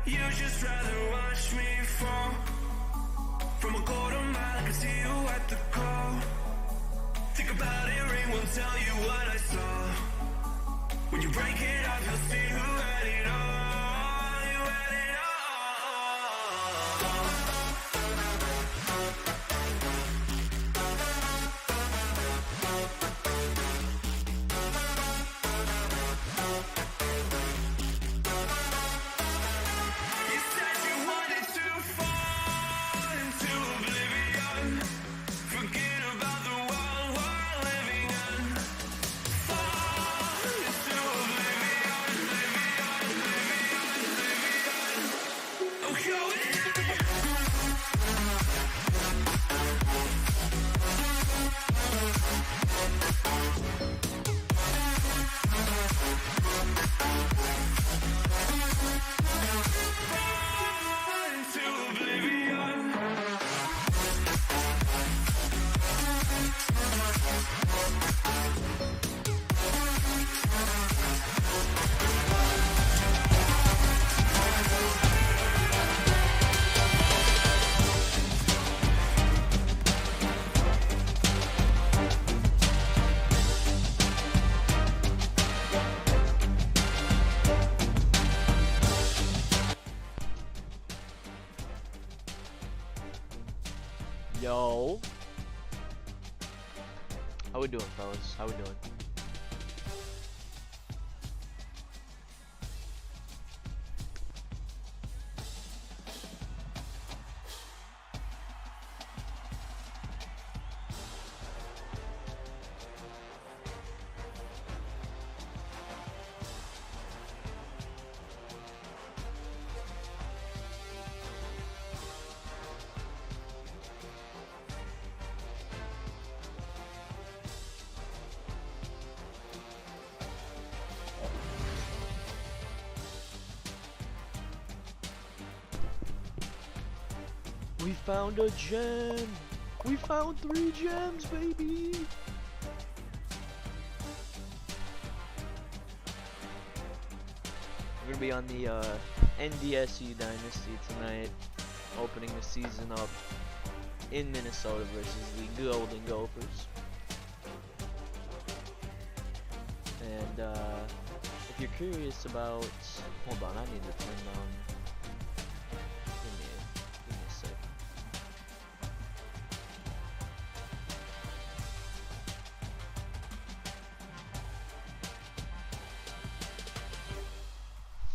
You just rather watch me fall from a golden mile. I can see you at the call. Think about it, ring will tell you what I saw. When you break it up, you'll see who had it all. You had it all. You said you wanted to fall into oblivion. Forget about the world we're living in. Fall into oblivion, oblivion. Oh, go it. Fall into oblivion. Yo. How we doing, fellas? How we doing? We found a gem! We found 3 gems, baby! We're gonna be on the NDSU Dynasty tonight, opening the season up in Minnesota versus the Golden Gophers. And if you're curious about, hold on, I need to turn down. Give me a sec.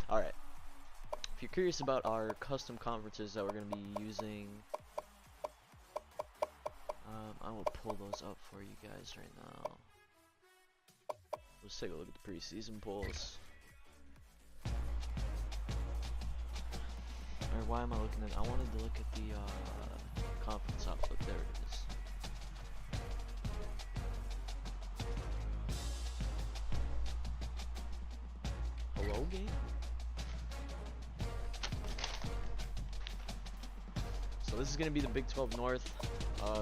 Alright, if you're curious about our custom conferences that we're going to be using, I will pull those up for you guys right now. Let's take a look at the preseason polls. Or why am I looking at, I wanted to look at the conference outlook, there it is. Hello, game? So this is going to be the Big 12 North.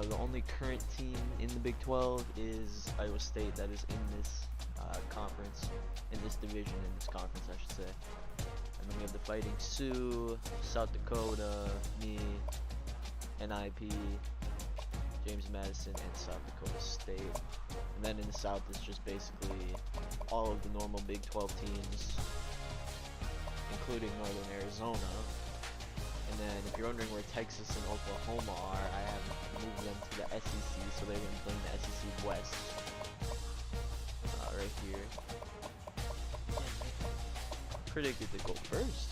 The only current team in the Big 12 is Iowa State that is in this conference, in this division, in this conference I should say. And then we have the Fighting Sioux, South Dakota, me, NIP, James Madison, and South Dakota State. And then in the South it's just basically all of the normal Big 12 teams, including Northern Arizona. And then if you're wondering where Texas and Oklahoma are, I have moved them to the SEC, so they're going to be playing the SEC West. Right here. Predicted to go first.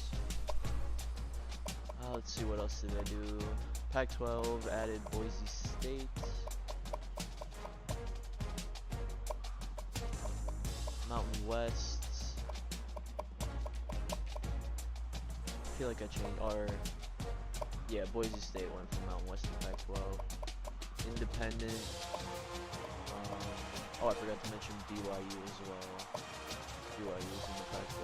Let's see, what else did I do? Pac-12 added Boise State. Mountain West. I feel like I changed, or yeah, Boise State went from Mountain West to Pac-12. Independent. Oh, I forgot to mention BYU as well. BYU is in the Pac-12.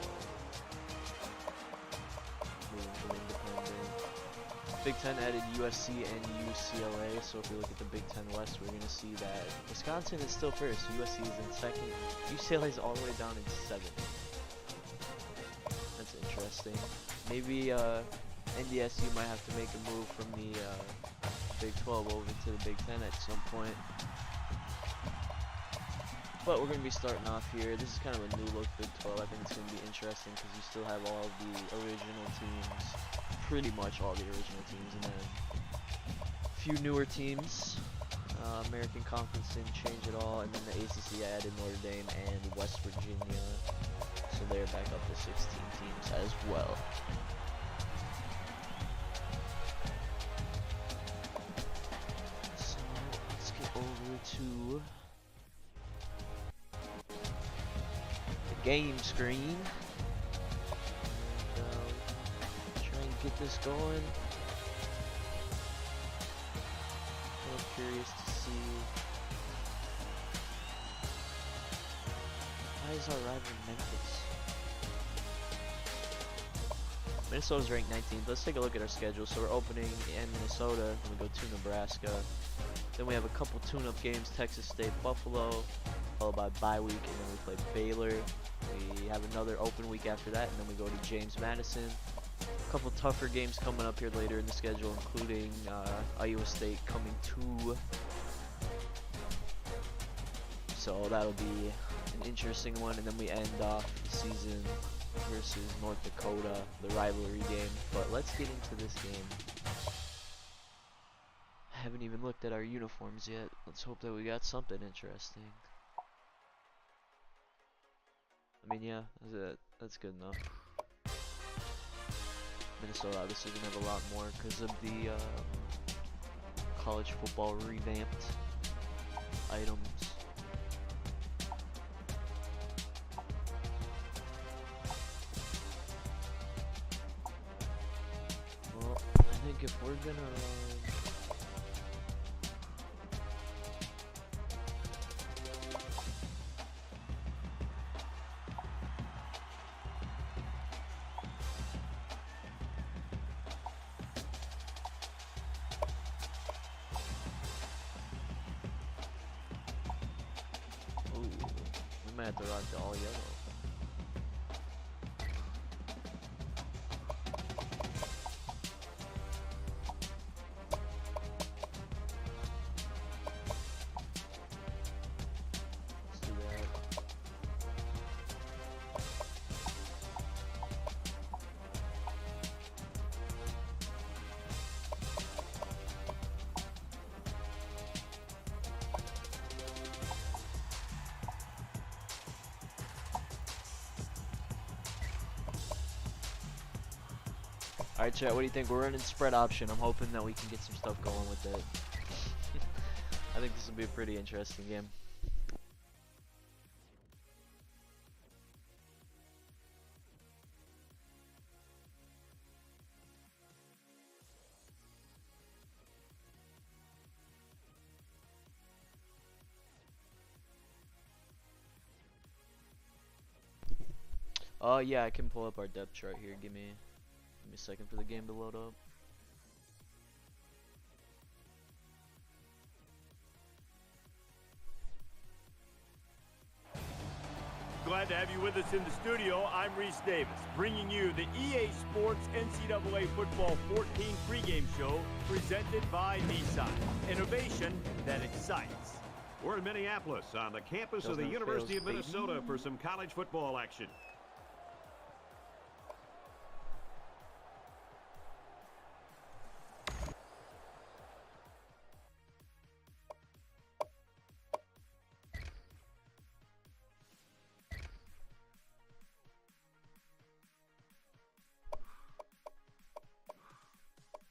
Moving from independent. Big Ten added USC and UCLA, so if we look at the Big Ten West, we're going to see that Wisconsin is still first, USC is in second, UCLA is all the way down in 7th. That's interesting. maybe NDSU might have to make a move from the Big 12 over to the Big 10 at some point. But we're going to be starting off here. This is kind of a new look Big 12. I think it's going to be interesting because you still have all the original teams, pretty much all the original teams, and then a few newer teams. American Conference didn't change at all, and then the ACC added Notre Dame and West Virginia, so they're back up to 16 teams as well. So let's get over to the game screen and try and get this going. I'm curious to see why is our rival Memphis? Minnesota's ranked 19th. Let's take a look at our schedule. So we're opening in Minnesota, then we go to Nebraska. Then we have a couple tune-up games, Texas State, Buffalo, followed by bye week, and then we play Baylor. We have another open week after that, and then we go to James Madison. A couple tougher games coming up here later in the schedule, including Iowa State coming to. So that'll be an interesting one, and then we end off the season versus North Dakota, the rivalry game. But let's get into this game. I haven't even looked at our uniforms yet. Let's hope that we got something interesting. I mean, yeah, that's good enough. Minnesota obviously gonna have a lot more because of the college football revamped items. Well, I think if we're gonna we might have to rock the all yellow. Let's do that. Alright chat, what do you think? We're running spread option. I'm hoping that we can get some stuff going with it. I think this will be a pretty interesting game. Yeah, I can pull up our depth chart here. Give me a second for the game to load up. Glad to have you with us in the studio. I'm Reese Davis, bringing you the EA Sports NCAA Football 14 pregame show presented by Nissan. Innovation that excites. We're in Minneapolis on the campus of the University of Minnesota for some college football action.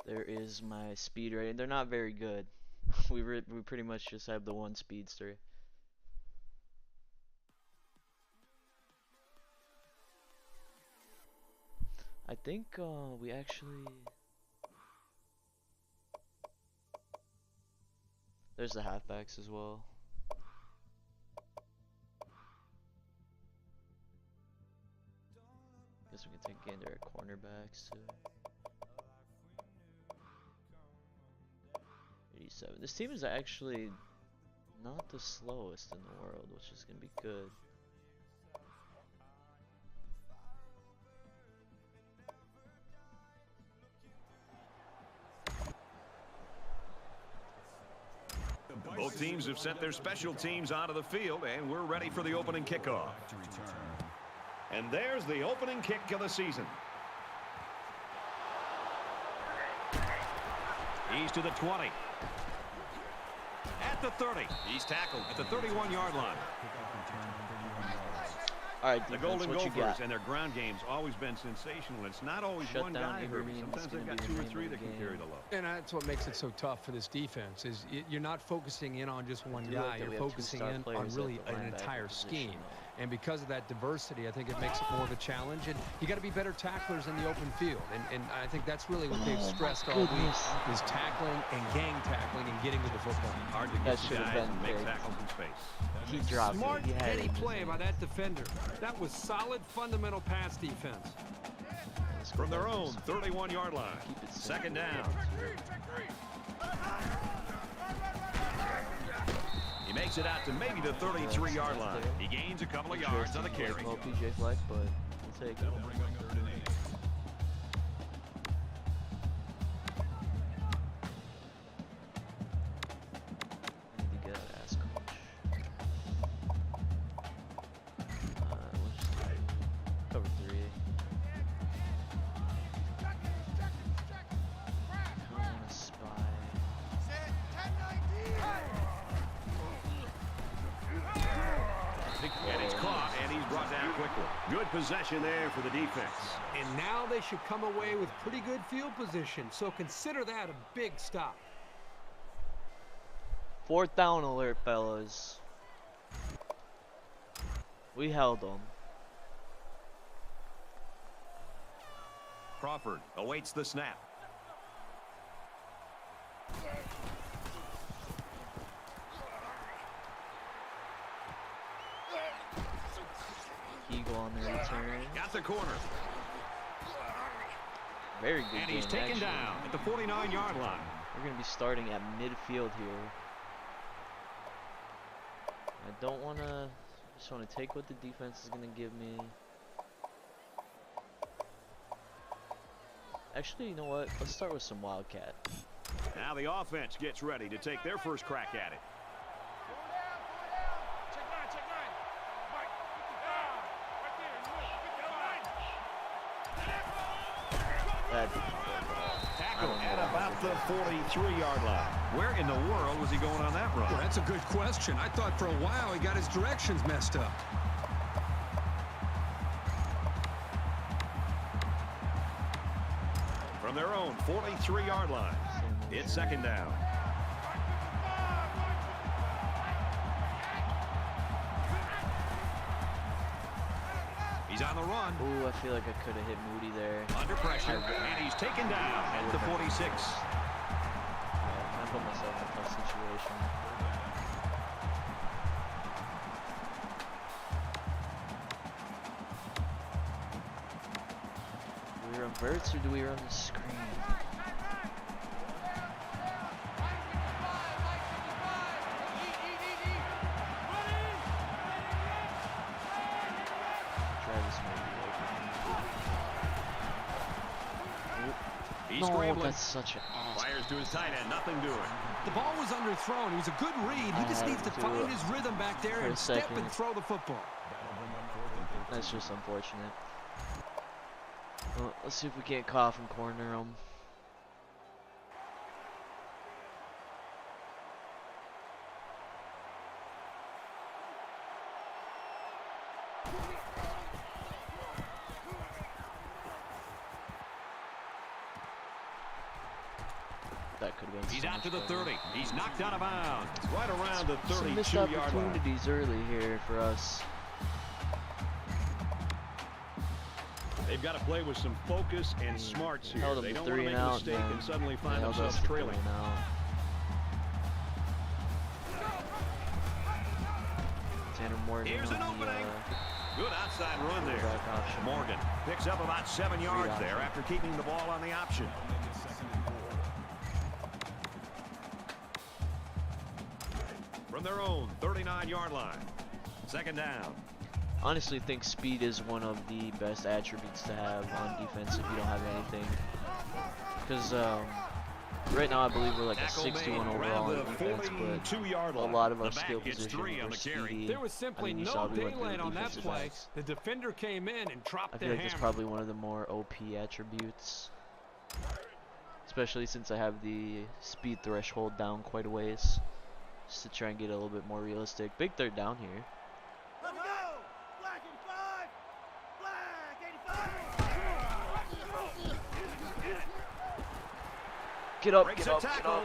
There is my speed rating. They're not very good. we pretty much just have the one speedster. I think we actually. There's the halfbacks as well. Guess we can take gander at cornerbacks too. 87. This team is actually not the slowest in the world, which is gonna be good. Both teams have sent their special teams onto the field, and we're ready for the opening kickoff. And there's the opening kick of the season. He's to the 20. At the 30. He's tackled at the 31-yard line. All right, The defense, Golden what you Gophers got? and their ground game's always been sensational. It's not always Shut one down guy, Avery Herbie. Means Sometimes they've gonna got be two the or name three of the that can game. carry the load. And that's what makes it so tough for this defense is you're not focusing in on just one I do like guy. that You're we have two focusing star in players on at really the an linebacker entire position, scheme. though. And because of that diversity, I think it makes it more of a challenge. And you got to be better tacklers in the open field. And I think that's really what they've stressed all week is tackling and gang tackling and getting to the football. Hard to That get should have guys been and make big. tackles in space. He dropped Smart, it. He had heady it in his play by hands. that defender. That was solid, fundamental pass defense. Let's go From their back to own this. 31-yard line. Keep it simple. Second down. He makes it out to maybe the 33-yard line. He gains a couple of yards on the carry. Well, PJ Fleck, but we'll take it. I need to get an ass coach. We'll just do cover 3. Come on, spy. And it's caught, and he's brought down quickly. Good possession there for the defense. And now they should come away with pretty good field position. So consider that a big stop. 4th down alert, fellas. We held them. Crawford awaits the snap. Eagle on the return. Got the corner. Very good And game, he's taken actually. down at the 49-yard line. We're going to be starting at midfield here. I don't want to... just want to take what the defense is going to give me. Actually, you know what? Let's start with some Wildcat. Now the offense gets ready to take their first crack at it. That, Tackle at about the 43-yard line. Where in the world was he going on that run? Well, that's a good question. I thought for a while he got his directions messed up. From their own 43-yard line, it's second down. He's on the run. ooh, I feel like I could have hit Moody there. Under pressure, and he's taken down at the 46. I put myself in a tough situation. Do we run verts or do we run the screen? Travis may be open. He's No, scrambling. that's such an ass. Fires to his tight end, nothing doing. The ball was underthrown. It was a good read. He just I needs to had to find do it his rhythm back there for a and step second. and throw the football. That's just unfortunate. Well, let's see if we can't cough and corner him. That could have been He's so out much to the better. 30. He's knocked out of bounds. Right around the Some missed 32-yard line. opportunities early here for us. They've got to play with some focus and smarts here. Held them They to don't want 3 to and make a out, mistake man. and suddenly They find held us themselves to 3 trailing. and out. Tanner Morgan Here's an on the, opening. Good outside run there. quarterback option. Morgan picks up about 7 yards option. there after keeping the ball on the option. From their own 39-yard line. Second down. Honestly think speed is one of the best attributes to have on defense if you don't have anything. Because Right now, I believe we're like a Tackle 61 made overall around in the defense, but 42-yard a line. lot of our The back skill gets positions 3 on were the carry. speedy. There was I simply mean, you no saw we went through daylight the on that defensive play. backs. The defender came in and dropped I the feel like that's hammer. probably one of the more OP attributes, especially since I have the speed threshold down quite a ways, just to try and get a little bit more realistic. Big third down here. Let me go! Black 85! Black 85! Get up, Breaks get a up, get tackle. up.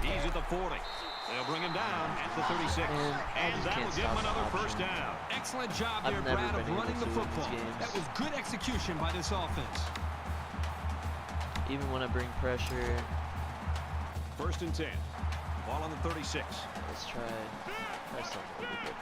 He's at the 40. They'll bring him down at the 36. Man, I And just that will can't give him stop the another first option. down. Excellent job I've there, never Brad, of been able running the to in these football. games. That was good execution by this offense. Even when I bring pressure, First and 10. Ball on the 36. let's try something a little bit different.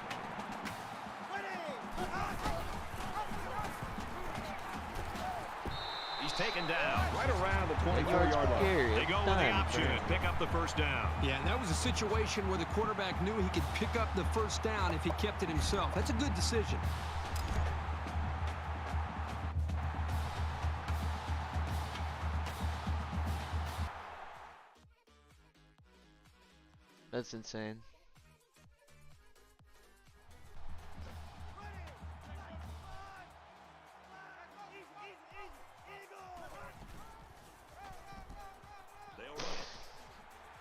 He's taken down right around the Yards 24-yard per line. carry, They go with the time option frame. and pick up the first down. Yeah, and that was a situation where the quarterback knew he could pick up the first down if he kept it himself. That's a good decision. That's insane.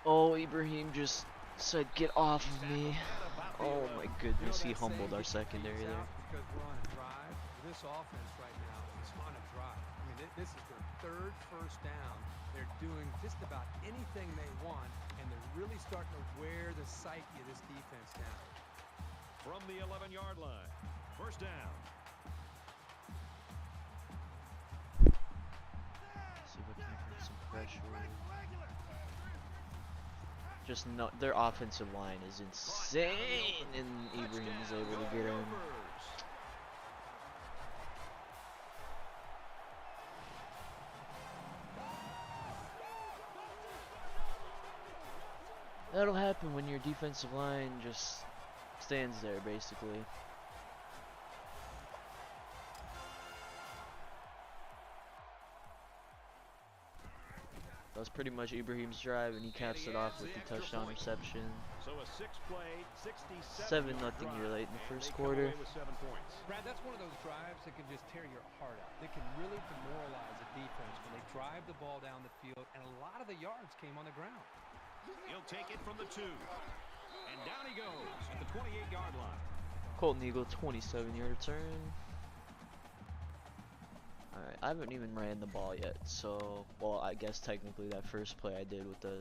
Oh, Ibrahim just said, "Get off of me." Oh my goodness, he humbled our secondary there. Because we're on a drive. This offense right now is on a drive. I mean, this is their third first down. They're doing just about anything they want, and they're really starting to wear the psyche of this defense down. From the 11-yard line. First down. See if I can bring some pressure. Just no, their offensive line is insane, and Ibrahim is able to get him. That'll happen when your defensive line just stands there, basically. That was pretty much Ibrahim's drive, and he caps it off with the touchdown reception. So a 6-play, 7-0 here late in the first quarter. Brad, that's one of those drives that can just tear your heart out. They can really demoralize a defense when they drive the ball down the field, and a lot of the yards came on the ground. He'll take it from the 2. And down he goes at the 28-yard line. Colton Eagle, 27-yard return. Alright, I haven't even ran the ball yet, so, well, I guess technically that first play I did with the,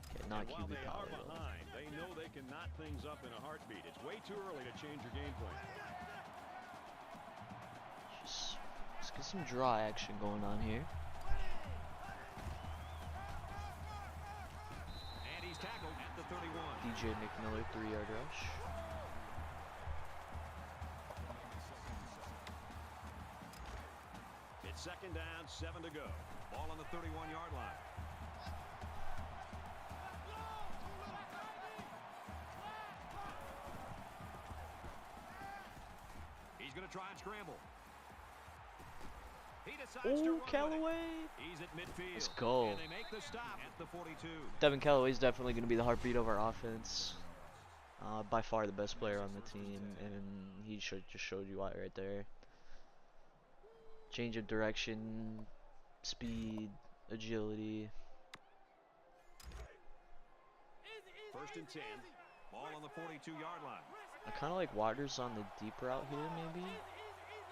okay, not While QB they are power though. behind, they know they can knot things up in a heartbeat. It's way too early to change your game plan. Let's get some draw action going on here. And he's tackled at the 31. DJ McMiller, 3-yard rush. It's second down, 7 to go. Ball on the 31-yard line. He's going to try and scramble. He decides to Oh, run with it. Callaway! He's at midfield. Let's go. And they make the stop at the 42. Devin Callaway's definitely going to be the heartbeat of our offense. By far the best player on the team, and he just showed you why right there. Change of direction, speed, agility. First and 10. Ball on the 42-yard line. I kind of like Waters on the deep route here, maybe.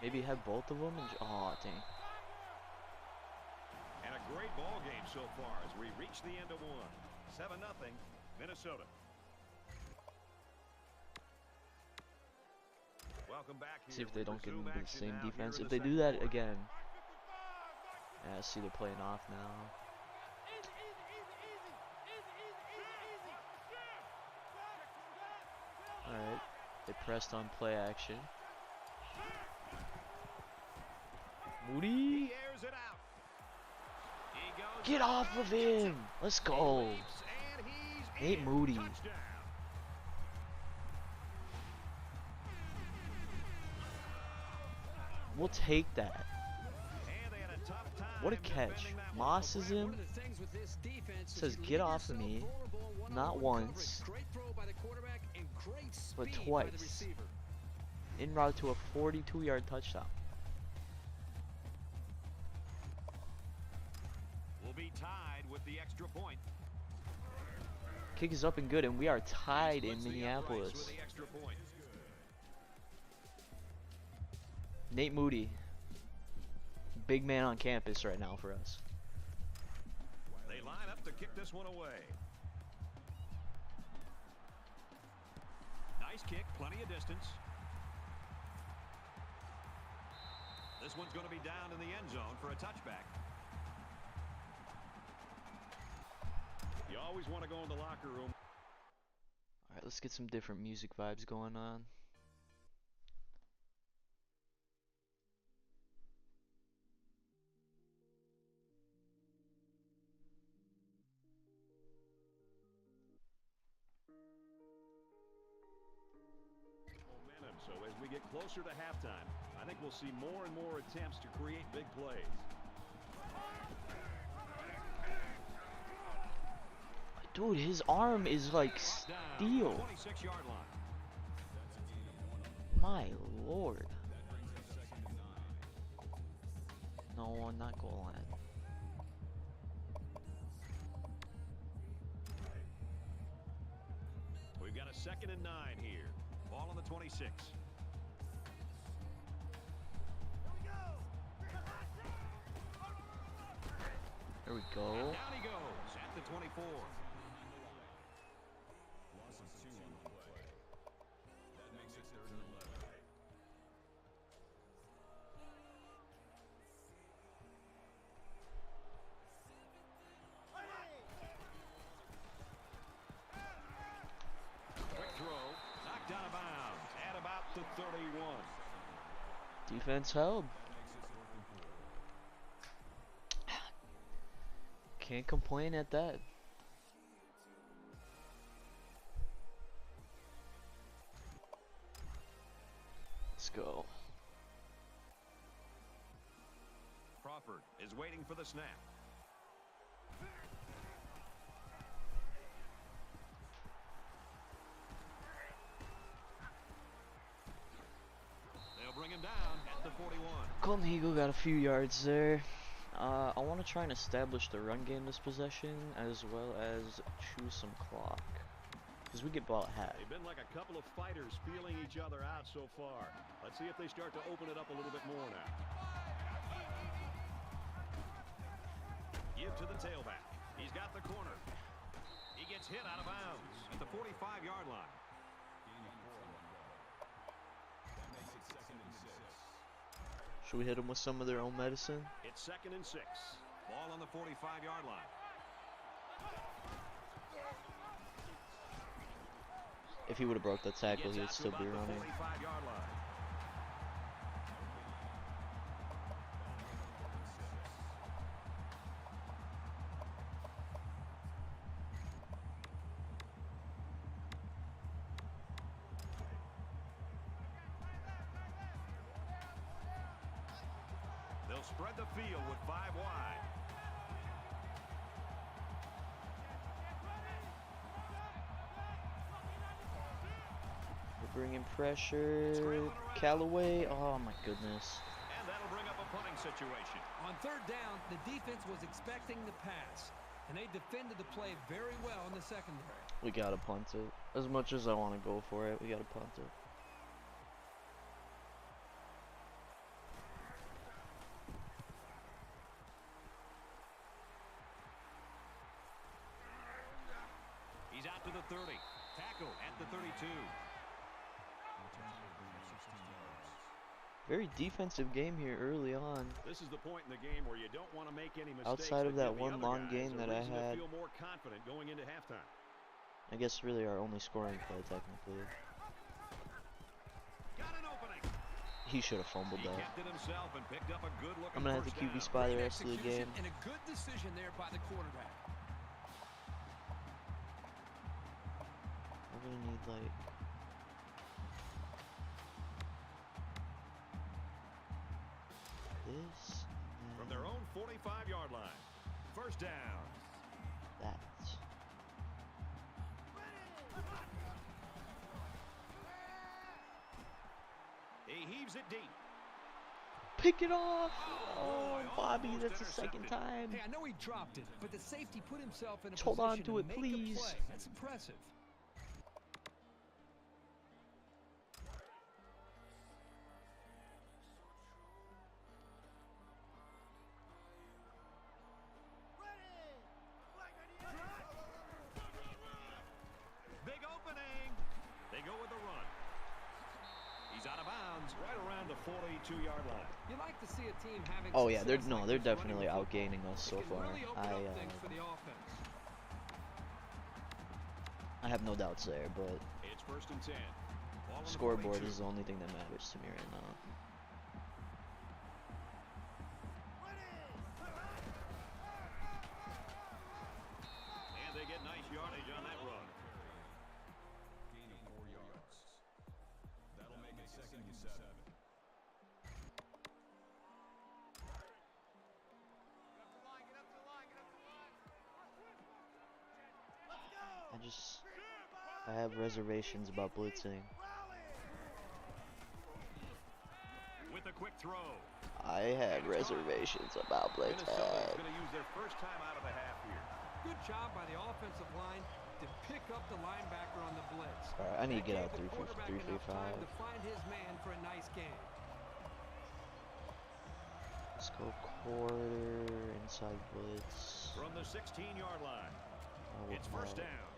Maybe have both of them. And oh, dang. And a great ball game so far as we reach the end of one. 7-0, Minnesota. Welcome back. See if they don't get Resume into the action same now here defense. in If the they do second that quarter. again, yeah, I see they're playing off now. Alright, they pressed on play action. Moody, He airs it out. He goes get off of him! Let's go! leaps, and he's Nate in. Moody. Touchdown. We'll take that. And they had a tough time What a catch. Mosses him. Says, get off of me. Not once, but twice. En route to a 42-yard touchdown. We'll be tied with the extra point. Kick is up and good, and we are tied in Minneapolis. Nate Moody, big man on campus right now for us. They line up to kick this one away. Nice kick, plenty of distance. This one's going to be down in the end zone for a touchback. You always want to go in the locker room. All right, let's get some different music vibes going on. Momentum. So as we get closer to halftime, I think we'll see more and more attempts to create big plays. Dude, his arm is like steel. 26-yard line. My lord. No, not goal line. We've got a 2nd and 9 here. Ball on the 26. There we go. And down he goes at the 24. Out of bounds at about the 31. Defense held. Can't complain at that. Let's go. Crawford is waiting for the snap. Bring him down at the 41. Colton Hegel got a few yards there. I want to try and establish the run game this possession, as well as chew some clock, because we get ball at half. They've been like a couple of fighters feeling each other out so far. Let's see if they start to open it up a little bit more now. Give to the tailback. He's got the corner. He gets hit out of bounds at the 45-yard line. Should we hit them with some of their own medicine? It's 2nd and 6. Ball on the 45-yard line. If he would have broke that tackle, he would still be running. 45-yard line. They'll spread the field with 5 wide. We're bringing pressure. Callaway. Oh my goodness. And that'll bring up a punting situation. On 3rd down, the defense was expecting the pass, and they defended the play very well in the secondary. We gotta punt it. As much as I want to go for it, we gotta punt it. He's out to the 30. Tackle at the 32. Very defensive game here early on. This is the point in the game where you don't want to make any mistakes. Outside of that give the one other long guys game a that I reason to had. feel more confident going into halftime. I guess really our only scoring play technically. Got an opening. He should have fumbled He that. kept it himself and picked up a good looking I'm gonna have to first QB down. spy the Great rest of the execution game. and a good decision there by the quarterback. We're gonna need like this. From their own 45 First down. That. He heaves it deep. Pick it off! Oh, boy, Bobby, almost that's the second intercepted. time. Hey, I know he dropped it, but the safety put himself in a Just hold on position to it, make please. a play. That's impressive. Big opening. They go with the run. He's out of bounds right around the 42-yard line. You like to see a team having Oh yeah, they're success no, like they're this running definitely football. outgaining us It so can far. really open up things for the offense. I have no doubts there, but It's first and 10. Ball on the scoreboard 42. is the only thing that matters to me right now. And they get nice yardage on that run. Gain of 4 yards. That'll make it 2nd and 7. I have reservations about blitzing. With a quick throw. I have reservations about Minnesota is blitzing. going to use their first time out of the half here. Good job by the offensive line to pick up the linebacker on the blitz. Alright, I need to get That out gave the quarterback enough 355. time to find his man for a nice game. Let's go quarter, inside blitz. From the 16-yard line. Oh, It's first wow. down.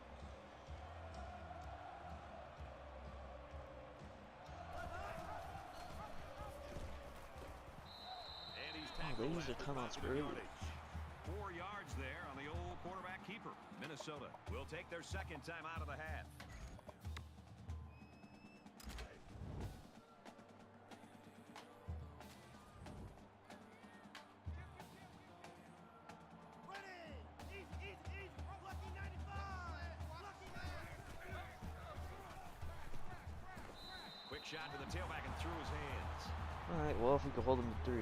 And he's They tackled use their at timeouts 5 early. yardage. 4 yards there on the old quarterback keeper. Minnesota will take their second time out of the half. Quick shot to the tailback and through his hands. Alright, well, if we could hold them to 3.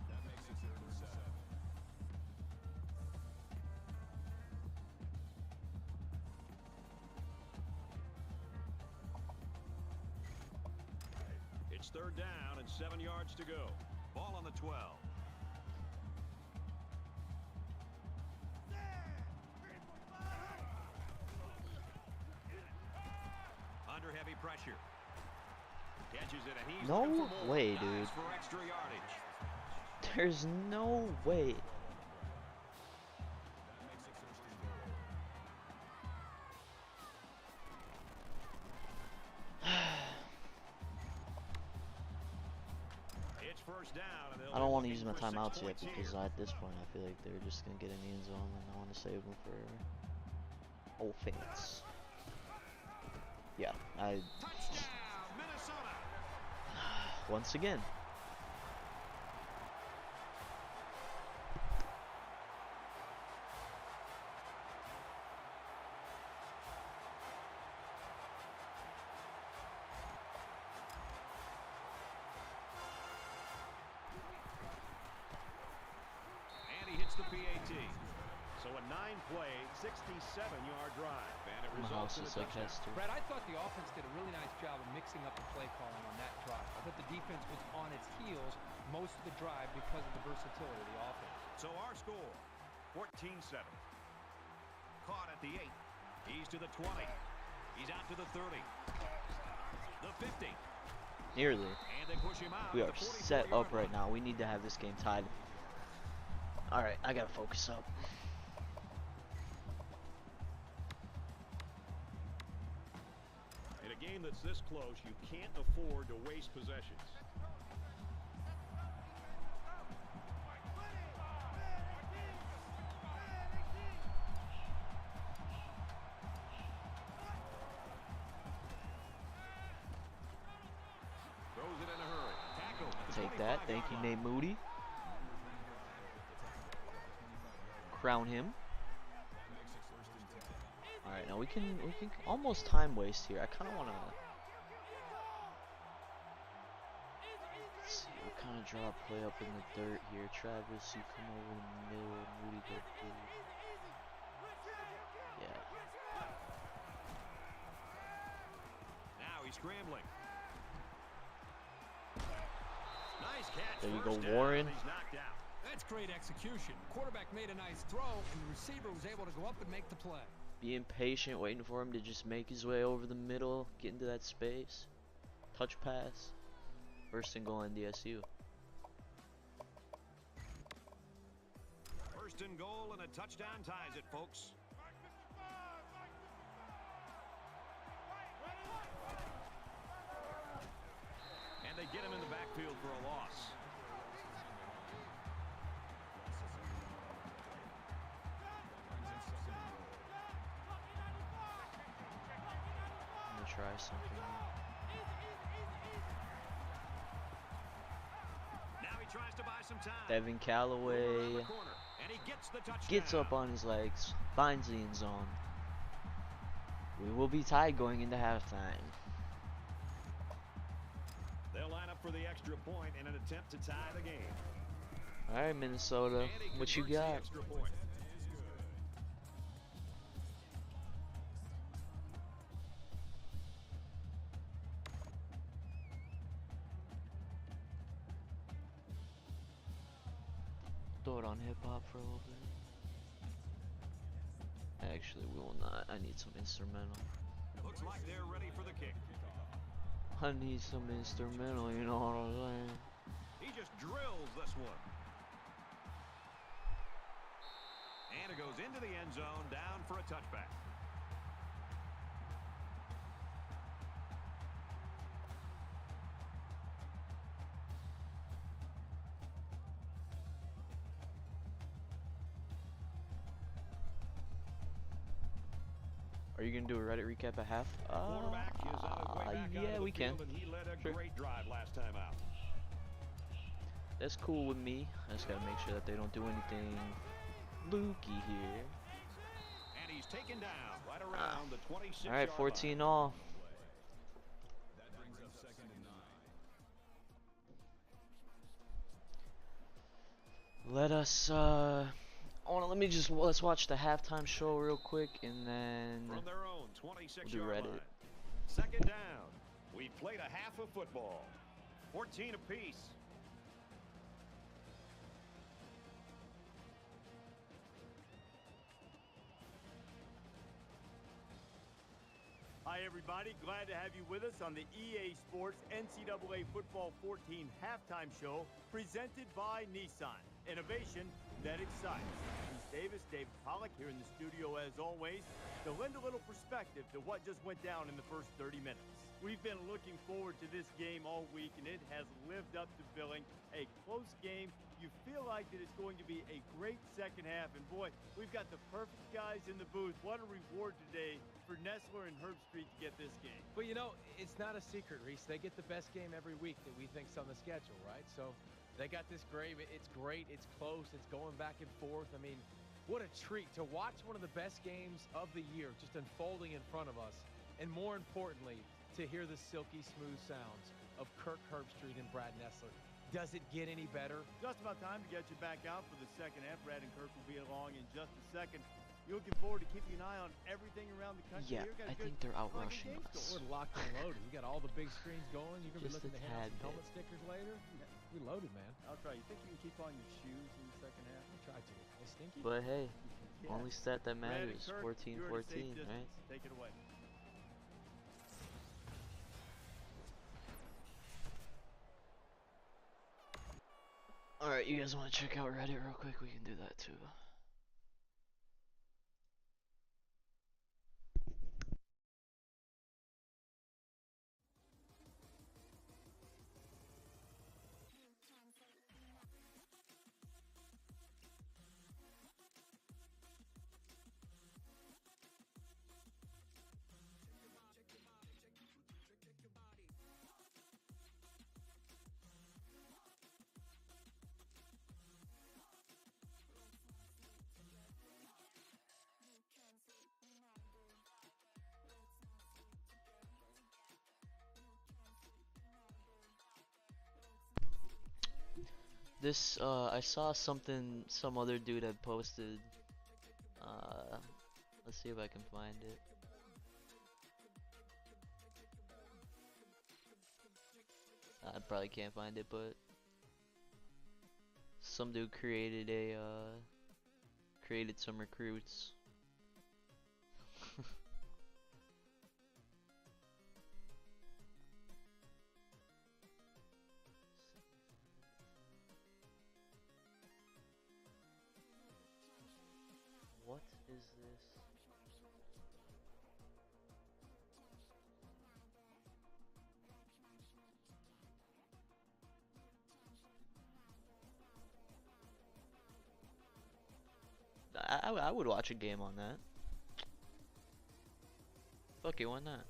That makes it 3rd and 7. It's 3rd down and 7 yards to go. Ball on the 12. Under heavy pressure. Catches it and he's No looking for more. way, Dives dude. for extra yardage. There's no way. That makes it 1st and goal. It's first down. And they'll I don't be want to looking use my for 6 timeouts yet points because here. at this point I feel like they're just going to get in the end zone and I want to save them for offense. Yeah, Touchdown, Minnesota. once again. And he hits the PAT. So a 9-play, 67-yard drive. And it My results house in a is like touchdown. Hester. Brad, I thought the offense did a really nice job of mixing up the play calling on that drive. I thought the defense was on its heels most of the drive because of the versatility of the offense. So our score, 14-7. Caught at the 8. He's to the 20. He's out to the 30. The 50. Nearly. And they push him out. We at are the set 44-yard up right line. now. We need to have this game tied. Alright, I gotta focus up. In a game that's this close, you can't afford to waste possessions. Throws it in a hurry. Tackle. Take that. Thank you, Nate Moody. Crown him. Alright, now we can almost time waste here. I kinda wanna see what trying to draw a play up in the dirt here. Travis, you come over the middle. Moody go through. Yeah. Now he's scrambling. Nice catch. There you First go, down. Warren. He's knocked out. That's great execution. Quarterback made a nice throw, and the receiver was able to go up and make the play. Being patient, waiting for him to just make his way over the middle, get into that space. Touch pass. First and goal NDSU. First and goal, and a touchdown ties it, folks. And they get him in the backfield for a loss. I'm gonna try something. Now he tries to buy some time. Devin Callaway Around the corner, and he gets the touchdown. gets up on his legs, finds the end zone. We will be tied going into halftime. They'll line up for the extra point in an attempt to tie the game. All right, Minnesota, And he what you converts the got? extra point. Throw it on hip hop for a little bit. Actually, we will not. I need some instrumental. Looks like they're ready for the kick. I need some instrumental, you know what I'm saying? He just drills this one. And it goes into the end zone, down for a touchback. Are you gonna do a Reddit recap at half? Quarterback is on his way back Yeah, onto the we can. field, and he led a Sure. great drive last time out. That's cool with me. I just gotta make sure that they don't do anything fluky here. And he's taken down right around the 26 All right, 14 all. That brings up 2nd and 9. Let us let's watch the halftime show real quick and then From their own 26-yard Reddit. line. 2nd down. We've played a half of football. 14 apiece. Hi, everybody. Glad to have you with us on the EA Sports NCAA Football 14 halftime show presented by Nissan. Innovation that excites. Reese Davis, David Pollock here in the studio as always to lend a little perspective to what just went down in the first 30 minutes. We've been looking forward to this game all week, and it has lived up to billing. A close game. You feel like that it's going to be a great second half, and boy, we've got the perfect guys in the booth. What a reward today for Nestler and Herbstreit to get this game. But you know, it's not a secret, Reese. They get the best game every week that we think's on the schedule, right? So they got this great. It's great. It's close. It's going back and forth. I mean, what a treat to watch one of the best games of the year just unfolding in front of us. And more importantly, to hear the silky smooth sounds of Kirk Herbstreit and Brad Nestler. Does it get any better? Just about time to get you back out for the second half. Brad and Kirk will be along in just a second. You're looking forward to keeping an eye on everything around the country. yeah, Here, got a I good think they're out collective rushing games us. We're locked and loaded. We got all the big screens going. You're gonna be Just looking a to hand out tad some bit. helmet stickers later. We loaded, man. I'll try. You think you can keep on your shoes in the second half? I tried to. They stinky. But hey, Yeah. only stat that Brad and matters. Kirk, 14-14, you're at a safe right? distance. Take it away. Alright, you guys want to check out Reddit real quick? We can do that too. This, I saw something some other dude had posted. Let's see if I can find it. I probably can't find it, but some dude created created some recruits. What is this? I would watch a game on that. Fuck it, why not?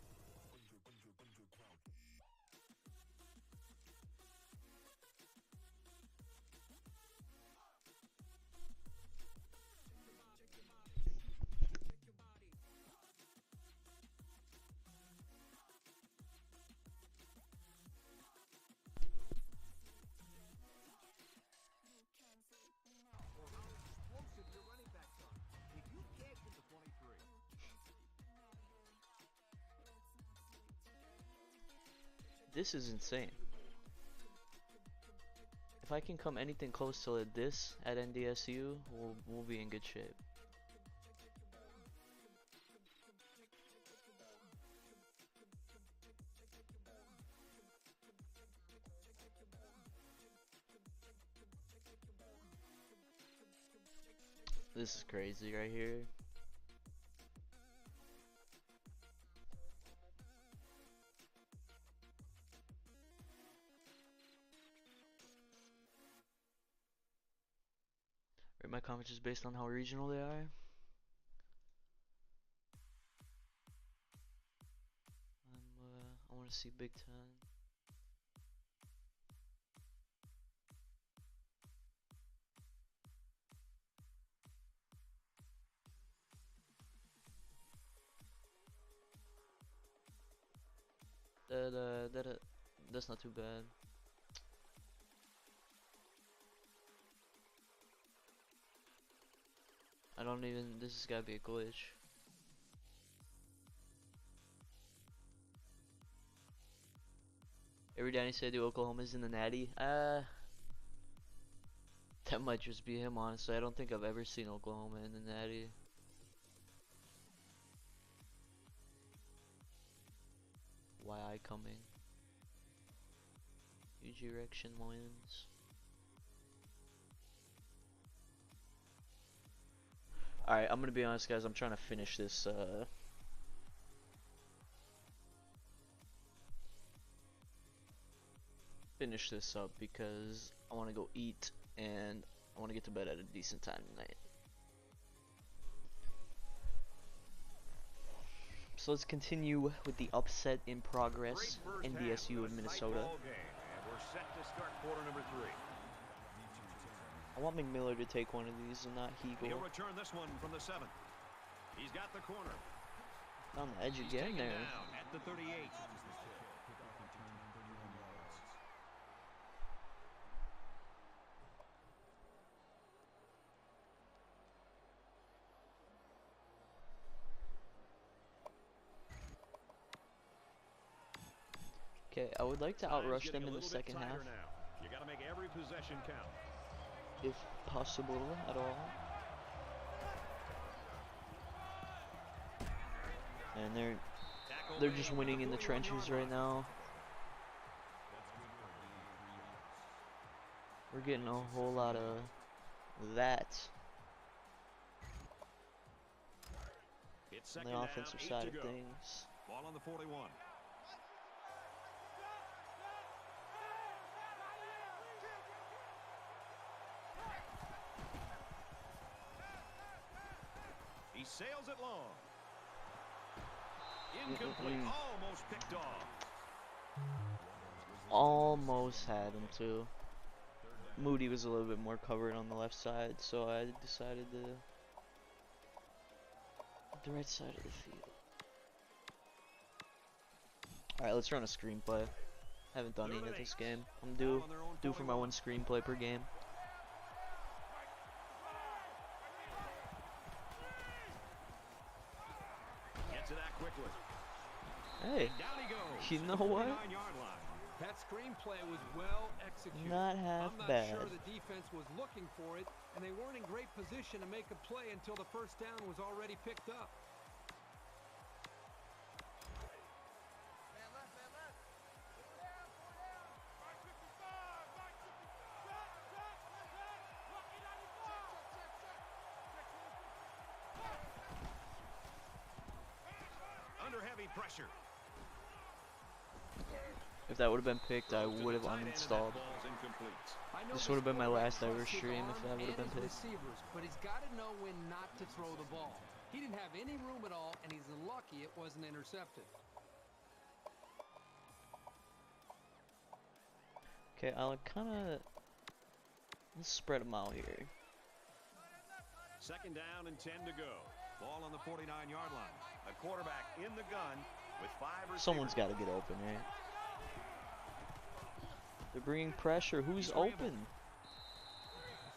Explosive your running backs are. If you can't get the 23. This is insane. If I can come anything close to this at NDSU, we'll be in good shape. This is crazy right here. Rate my conferences based on how regional they are. I want to see Big Ten. That's not too bad. I don't even. This has gotta be a glitch. Every Dynasty I do, Oklahoma's in the Natty. That might just be him, honestly. I don't think I've ever seen Oklahoma in the Natty. Why I coming? UG Erection wins. Alright, I'm gonna be honest, guys. I'm trying to finish this. Finish this up because I want to go eat and I want to get to bed at a decent time tonight. So let's continue with the upset in progress. NDSU of Minnesota. And we're set to start quarter number 3. I want McMillan to take one of these and not He'll Hegel. return this one from the 7. He's got the corner. On the edge He's again taken there. down at the 38. Okay, I would like to Time's outrush getting them a in the little bit second half, tighter now. You got to make every possession count. if possible at all. And they're just winning in the trenches right now. We're getting a whole lot of that It's on second the down, offensive 8 side to of go. things. Ball on the 41. He sails it long. Incomplete. Almost picked off. Almost had him too. Moody was a little bit more covered on the left side, so I decided to the right side of the field. Alright, let's run a screenplay. Haven't done any of this game. I'm Ball due on their own for my 41. one screenplay per game. Gets it out quickly. Hey, And down he goes. you at know the what? 49-yard line. That screenplay was well executed. Not half I'm not bad. sure the defense was looking for it, and they weren't in great position to make a play until the first down was already picked up. Under heavy pressure. If that would have been picked, I Throws to would the have tight end, and that uninstalled. ball's incomplete. I know This would have been my quarterback last ever trusts his stream if arm that would have and been his picked. receivers, but he's got to know when not to throw the ball. He didn't have any room at all, and he's lucky it wasn't intercepted. Okay, I'll kind of spread them out here. Second down and 10 to go. Ball on the 49-yard line. A quarterback in the gun with 5 receivers. Someone's got to get open, right? They're bringing pressure. Who's open?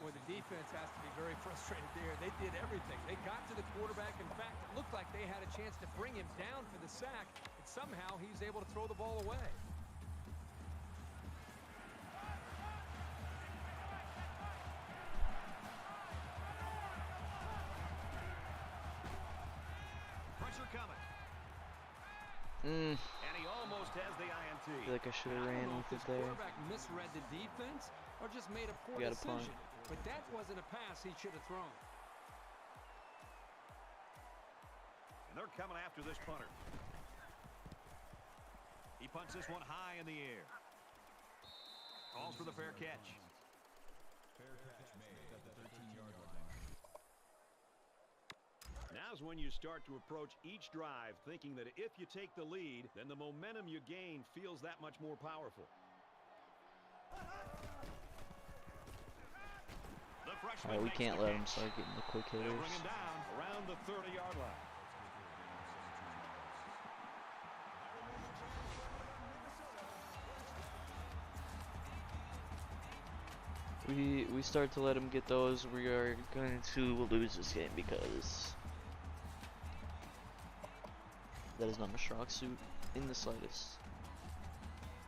Boy, the defense has to be very frustrated there. They did everything. They got to the quarterback. In fact, it looked like they had a chance to bring him down for the sack, and somehow he's able to throw the ball away. Pressure coming. Mm, And he almost has the I INT. feel like I should have I ran don't know with if it this there. quarterback misread the defense or just made a poor You gotta punt. decision. But that wasn't a pass he should have thrown. And they're coming after this punter. He punts this one high in the air. Calls for the fair catch. Fair catch made at the 13-yard line. Now's when you start to approach each drive thinking that if you take the lead, then the momentum you gain feels that much more powerful. The freshman Alright, we makes can't the let them catch. start getting the quick They'll hitters. bring him down around the 30-yard line. We start to let them get those, we are going to lose this game because that is not my strong suit in the slightest.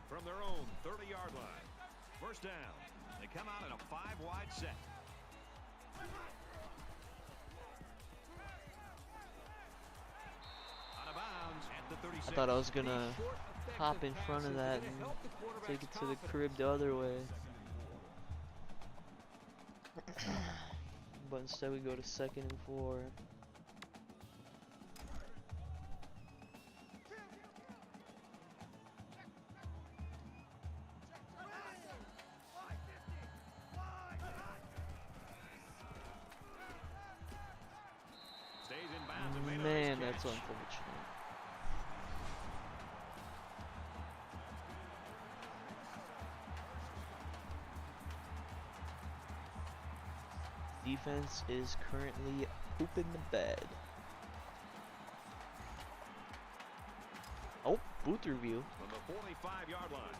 From their own 30-yard line. First down. They come out in a 5-wide set. Out of bounds at the 36. I thought I was gonna These short, effective hop in front of passes are that gonna and help the quarterback's take it to the confidence. crib the other way. But instead we go to 2nd and 4. Stays in bounds and made a Man, nice that's catch. unfortunate. Defense is currently pooping the bed. Oh, booth review. From the 45-yard line.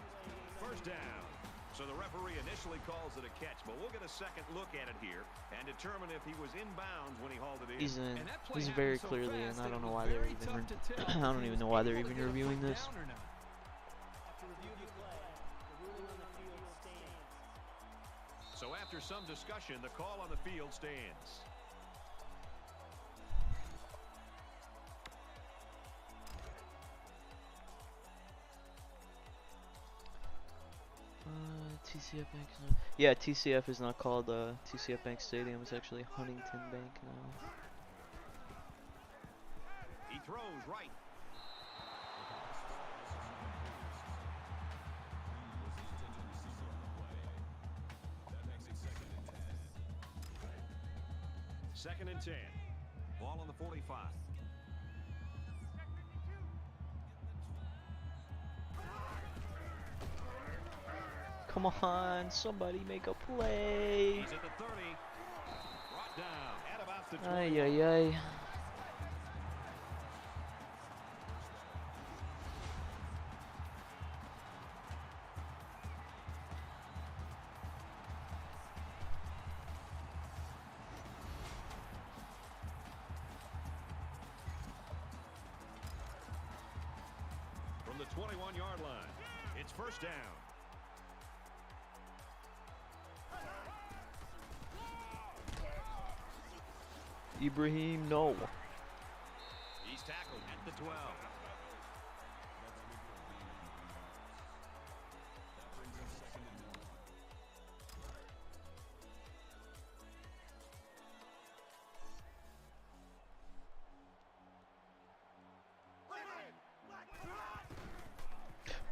First down. So the referee initially calls it a catch, but we'll get a second look at it here and determine if he was in bounds when he hauled it in. He's in. And that play He's happened very so clearly in. fast I that don't it know was why they're very even. tough to tell I if don't he even was know why they're able to even get a reviewing foot this. down or not. After review the play, the ruling on the field stands. So after some discussion, the call on the field stands. TCF Bank is not. Yeah, TCF is not called TCF Bank Stadium. It's actually Huntington Bank now. He throws right. Second and 10. Ball on the 45. Come on, somebody make a play. He's at the 30. Brought down at about the 20. Ay, ay, ay. the 21-yard line. It's first down. Ibrahim, no. He's tackled at the 12.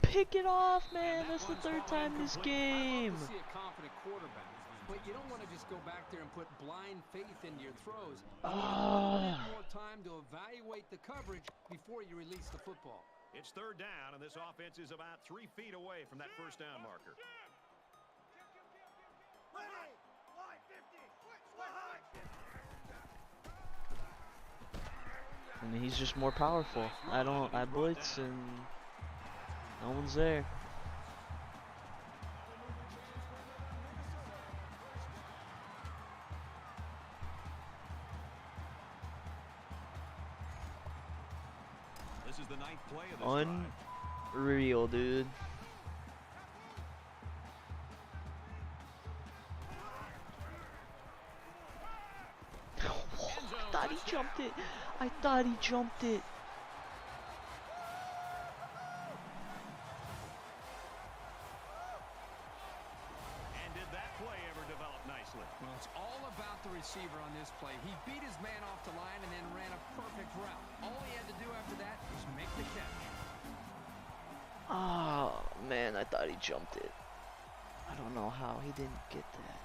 Pick it off, man. That's the third time this game. See a confident quarterback, but you don't want to just go back there and put blind faith into your throws. You need a little bit more time to evaluate the coverage before you release the football. It's third down, and this offense is about 3 feet away from that first down marker. I mean, he's just more powerful. I blitz and no one's there. This is the 9th play of this drive. Unreal, dude. I thought he jumped it. I thought he jumped it. And did that play ever develop nicely? Well, it's all about the receiver on this play. He beat his man off the line and then ran a perfect route. All he had to do after that was make the catch. Oh, man, I thought he jumped it. I don't know how he didn't get that.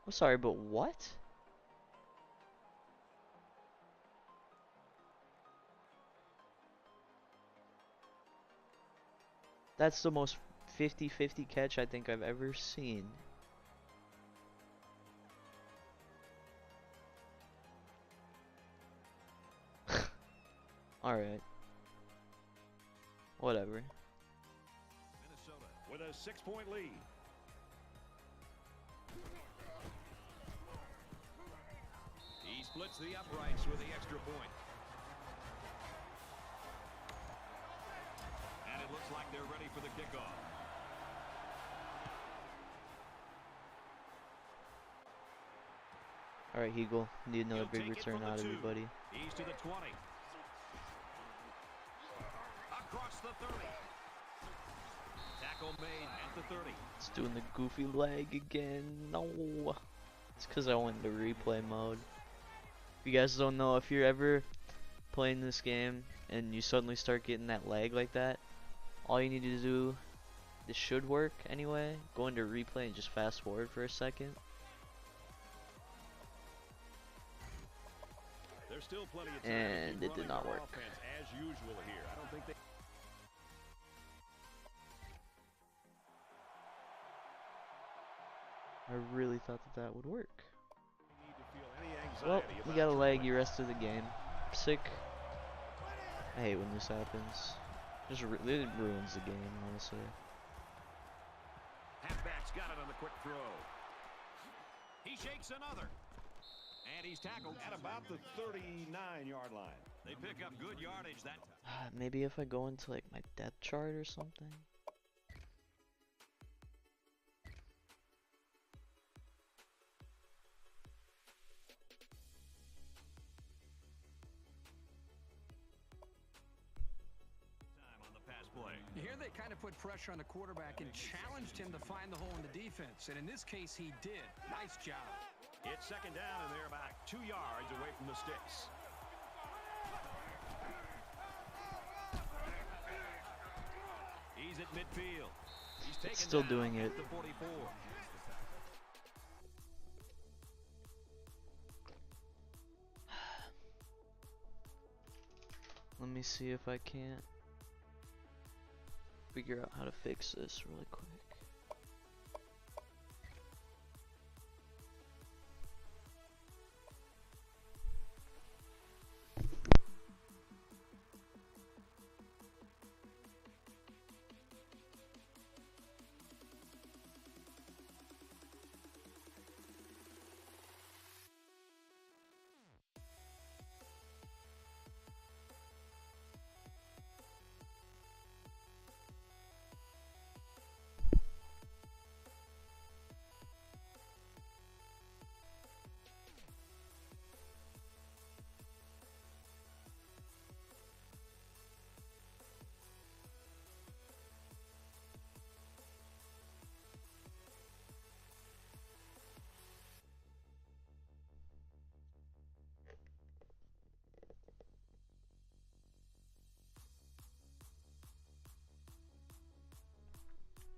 I'm sorry, but what? That's the most 50-50 catch I think I've ever seen. Alright. Whatever. Minnesota with a 6-point lead. He splits the uprights with the extra point. And it looks like they're ready for the kickoff. Alright, Heagle. Need another He'll big take it return from the out of 2. you, buddy. He's to the 20. Across the 30. Tackle made at the 30. It's doing the goofy leg again. No. It's because I went into replay mode. If you guys don't know, if you're ever playing this game and you suddenly start getting that lag like that, all you need to do, this should work anyway, go into replay and just fast forward for a second. There's still plenty of time And to keep it did running not their work. offense as usual here. I don't think they I really thought that that would work. need to feel any Well, anxiety you about got a lag trailing. you rest of the game. Sick. I hate when this happens. Just it ruins the game, honestly. Halfback's got it on the quick throw. He shakes another. And he's tackled at about the 39-yard line. They pick up good yardage that time. Maybe if I go into like my depth chart or something. Time on the pass play. Here they kind of put pressure on the quarterback and challenged him to find the hole in the defense. And in this case, he did. Nice job. It's second down, and they're about 2 yards away from the sticks. He's at midfield. He's taken Still down doing at it. the 44. Let me see if I can't figure out how to fix this really quick.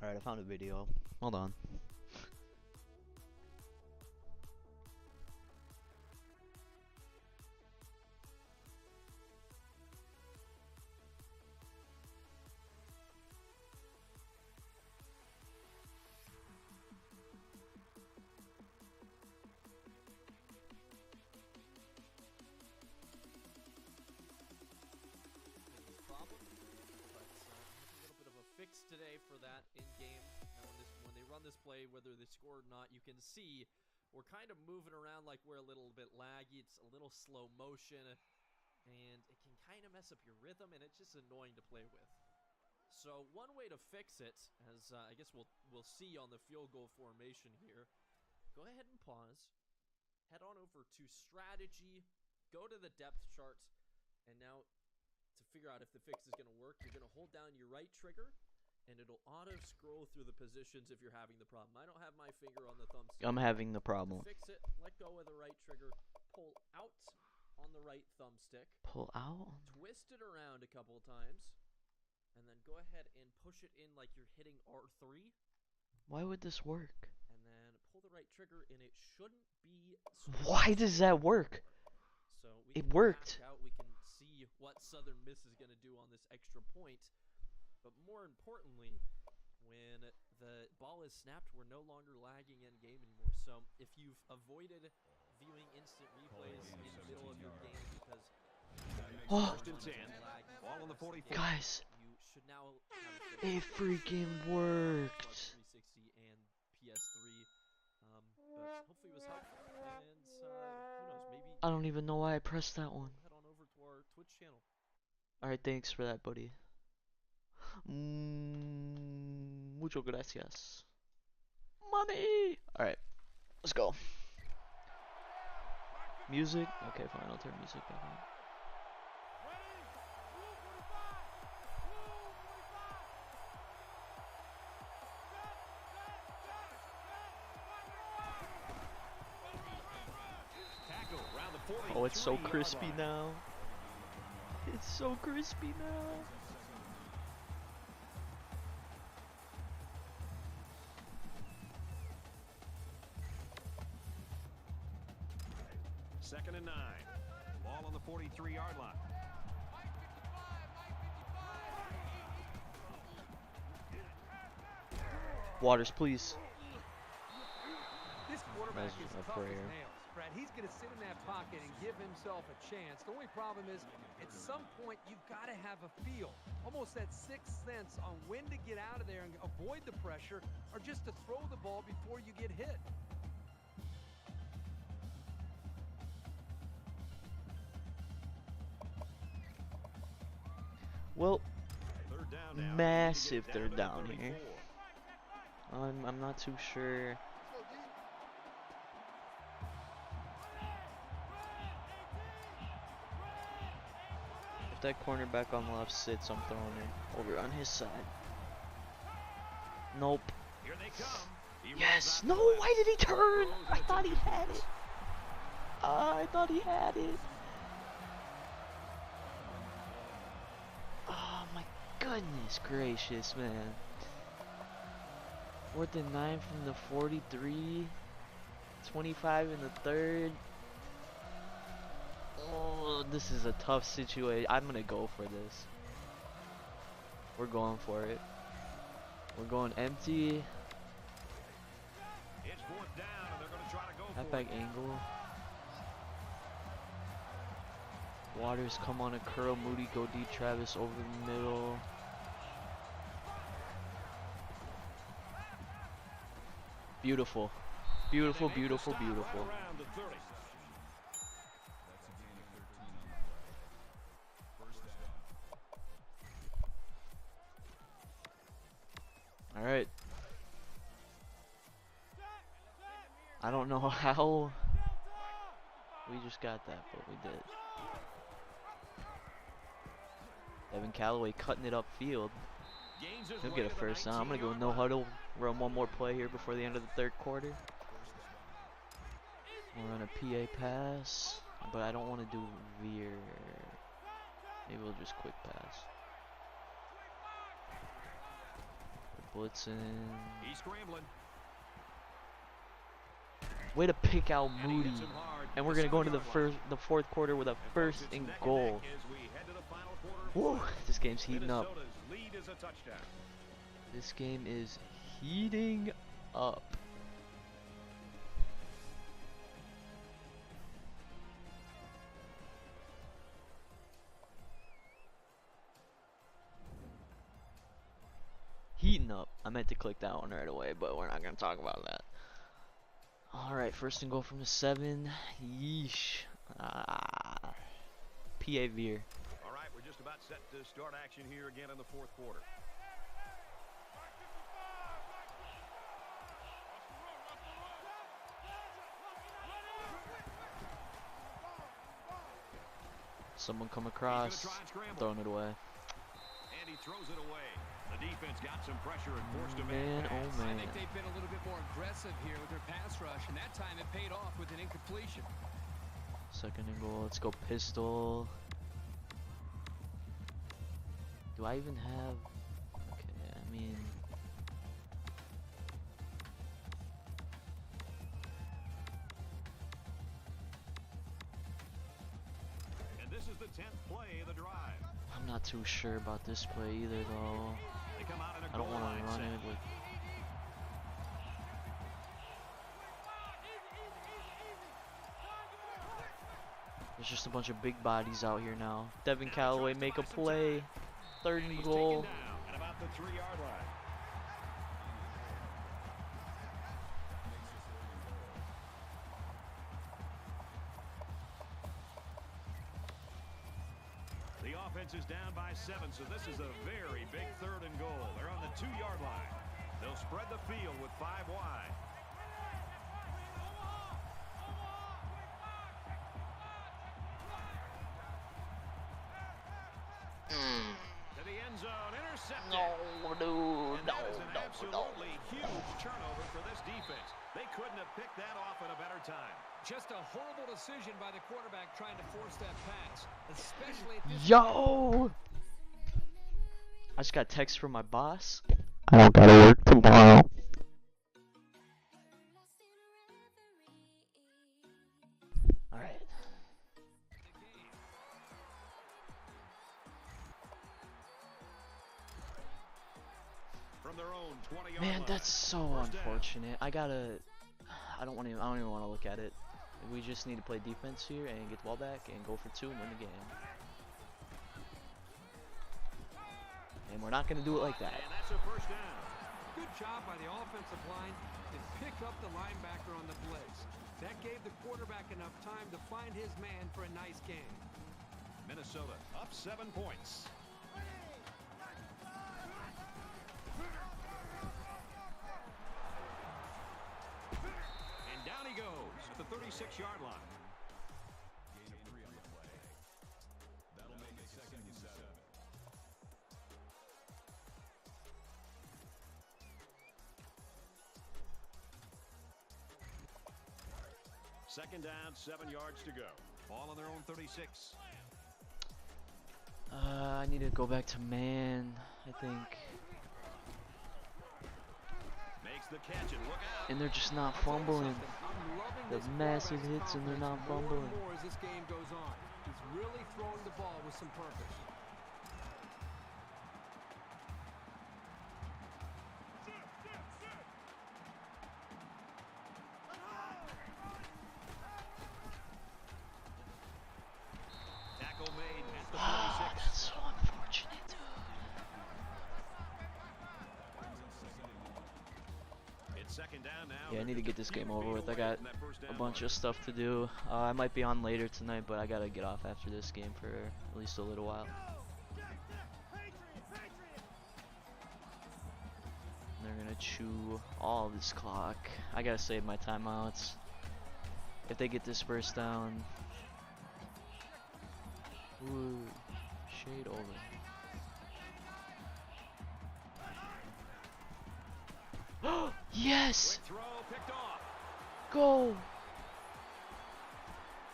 Alright, I found a video. Hold on. Problem, but a little bit of a fix today for that in game. Now when they run this play, whether they score or not, you can see we're kind of moving around like we're a little bit laggy. It's a little slow motion, and it can kind of mess up your rhythm, and it's just annoying to play with. So one way to fix it, as I guess we'll see on the field goal formation here, go ahead and pause, head on over to strategy, go to the depth chart, and now to figure out if the fix is going to work, you're going to hold down your right trigger, and it'll auto-scroll through the positions if you're having the problem. I don't have my finger on the thumbstick. I'm having the problem. To fix it, let go of the right trigger, pull out on the right thumbstick. Pull out? Twist it around a couple of times, and then go ahead and push it in like you're hitting R3. Why would this work? And then pull the right trigger, and it shouldn't be... Why does that work? So it worked. We can see what Southern Miss is going to do on this extra point. But more importantly, when the ball is snapped, we're no longer lagging in game anymore. So if you've avoided viewing instant replays in the middle of your game because First and 10. Ball on the 44. Guys, you should now have it freaking worked. 360 and PS3. But hopefully it was helpful. And who knows, maybe I don't even know why I pressed that one. head on over to our Twitch channel. Alright, thanks for that, buddy. Mucho gracias. Money! Alright, let's go. Music? Okay, fine, I'll turn music back on. Oh, it's so crispy now. It's so crispy now. Second and 9. Ball on the 43-yard line. Waters, please. This quarterback That's is a tough as prayer. nails, Brad. He's going to sit in that pocket and give himself a chance. The only problem is, at some point, you've got to have a feel, almost that sixth sense on when to get out of there and avoid the pressure, or just to throw the ball before you get hit. Well, Third down now. massive They need to third get down down to the here. 34. I'm not too sure. If that cornerback on the left sits, I'm throwing it over on his side. Nope. Here they come. He Yes. rolls out No. to the left. Why did he turn? Throws I it thought to he had it. I thought he had it. Oh my goodness gracious, man. 4th and 9 from the 43. 25 in the third. Oh, this is a tough situation. I'm gonna go for this. We're going for it. We're going empty. It's fourth down, and they're going to try to go for Halfback it. angle. Waters come on a curl. Moody go deep. Travis over the middle. Beautiful. Beautiful, They make the beautiful, stop beautiful. right around the 30. That's a gain of 13 on the play. First down. Alright. I don't know how we just got that, but we did. Evan Callaway cutting it upfield. Gains his He'll way get a to the first down. I'm gonna go 19-yard no line. huddle. Run one more play here before the end of the third quarter. We'll run a PA pass, but I don't want to do veer. Maybe we'll just quick pass. Blitzing. He's scrambling. Way to pick out And he Moody. hits him hard. And we're gonna go into the fourth quarter with a first and goal. Woo! This game's heating up. Minnesota's lead is a touchdown. This game is heating up. Heating up. I meant to click that one right away, but we're not gonna talk about that. Alright, first and goal from the 7. Yeesh. PA Veer. All right, we're just about set to start action here again in the fourth quarter. Someone come across, throwing it away. And he throws it away. The defense got some pressure and forced him Man, in. oh I man. think they've been a little bit more aggressive here with their pass rush, and that time it paid off with an incompletion. Second and goal. Let's go pistol. Do I even have? Okay, I mean. And this is the 10th play of the drive. I'm not too sure about this play either, though. They come out in a I don't goal want line to run set. it with. There's just a bunch of big bodies out here now. Devin Callaway make a play. Third And and he's goal. taken down at about the 3-yard line. The offense is down by 7, so this is a very big third and goal. They're on the 2-yard line. They'll spread the field with 5 wide. To the end zone, intercepted. dude, And that is an absolutely huge turnover for this defense. They couldn't have picked that off at a better time. Just a horrible decision by the quarterback trying to force that pass, especially at this Yo! I just got a text from my boss. I don't gotta work tomorrow. Alright. From their own 20-yard Man, line. that's so First down. unfortunate. I don't even want to look at it. We just need to play defense here and get the ball back and go for 2 and win the game. And we're not gonna do it like that. And that's a first down. Good job by the offensive line to pick up the linebacker on the blitz. That gave the quarterback enough time to find his man for a nice game. Minnesota up 7 points. And down he goes at the 36-yard line. Gain of 3 on the play. That'll make it second and 7. Second down, 7 yards to go. Ball on their own 36. I need to go back to man, I think. Makes the catch and look out. And they're just not I'll tell you fumbling. something, I'm loving The this massive quarterback's hits and they're not confidence more and fumbling. more as this game goes on. He's really throwing the ball with some purpose. Tackle made at the 36. That's so unfortunate, dude. It's second down now. Yeah, I need to get this game over with. I got a bunch of. of stuff to do. I might be on later tonight, but I gotta get off after this game for at least a little while. They're gonna chew all of this clock. I gotta save my timeouts. If they get this first down. Ooh, shade over. Yes! Quick throw picked off. Go!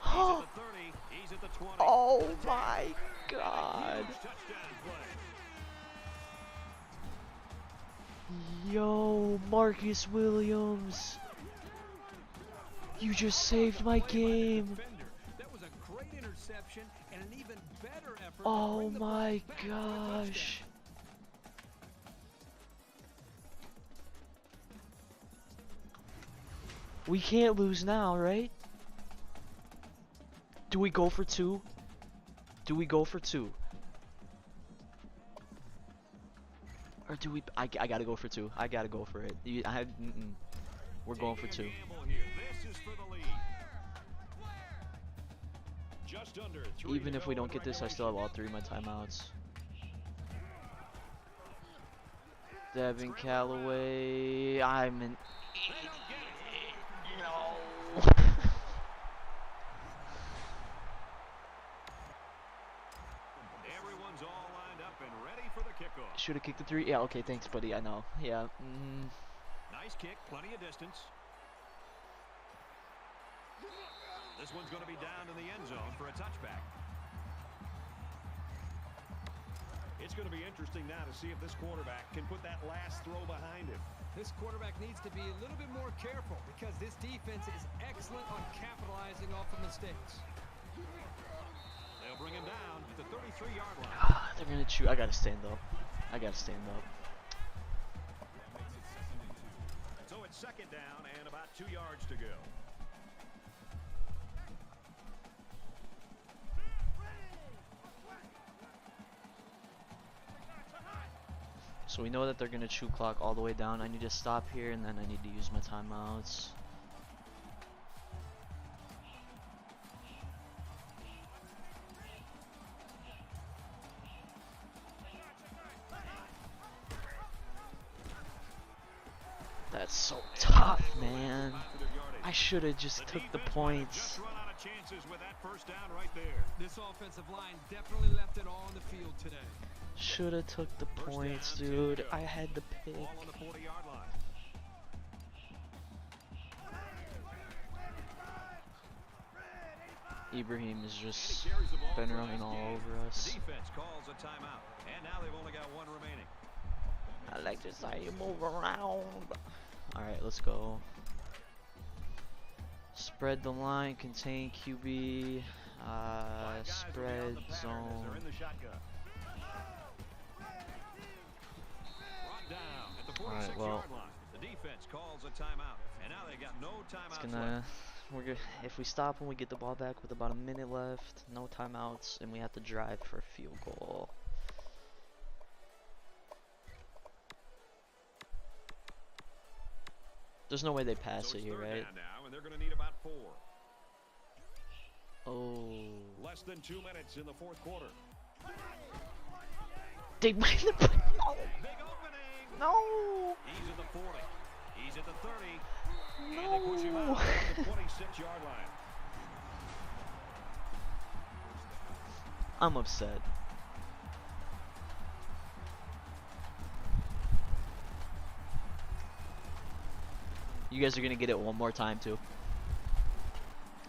He's at the 30. He's at the 20. Oh my god! Huge touchdown play. Yo, Marcus Williams. You just saved my game. That was a great interception and an even better effort. Oh my gosh. We can't lose now, right? Do we go for 2? Do we go for 2? Or do we? I gotta go for 2. I gotta go for it. We're going for 2. This is for the lead. Just under 3 Even to if we go don't in get this, I still have all 3 of my timeouts. Devin Callaway, I'm an idiot. No. Everyone's all lined up and ready for the kickoff. Should have kicked the 3. Yeah, okay, thanks, buddy. I know. Yeah. Nice kick, plenty of distance. This one's going to be down in the end zone for a touchback. It's going to be interesting now to see if this quarterback can put that last throw behind him. This quarterback needs to be a little bit more careful because this defense is excellent on capitalizing off of mistakes. They'll bring him down at the 33-yard line. They're gonna chew. I gotta stand up. I gotta stand up. So it's second down and about 2 yards to go. So we know that they're gonna chew clock all the way down. I need to stop here and then I need to use my timeouts. That's so tough, man. I should have just took the points. Just run out of chances with that first down right there. This offensive line definitely left it all on the field today. Should have took the points, dude. I had the pick. Ball on the 40-yard line. Ibrahim is just And he carries the ball been for a running nice all gain. over us. The defense calls a timeout, and now they've only got 1 remaining. I like to say you move around. Alright, let's go. Spread the line, contain QB, spread zone. They're in the shotgun. Brought down at the 46-yard well. line. The defense calls a timeout, and now they got no timeouts It's gonna, left. if we stop when we get the ball back with about a minute left, no timeouts, and we have to drive for a field goal. There's no way they pass So it it's here, third right? down now, and they're going to need about 4. Oh. Less than 2 minutes in the fourth quarter. They might have Big opening. No. He's at the 40. He's at the 30. No. And they push him out at the 26-yard line. I'm upset. You guys are gonna get it one more time too.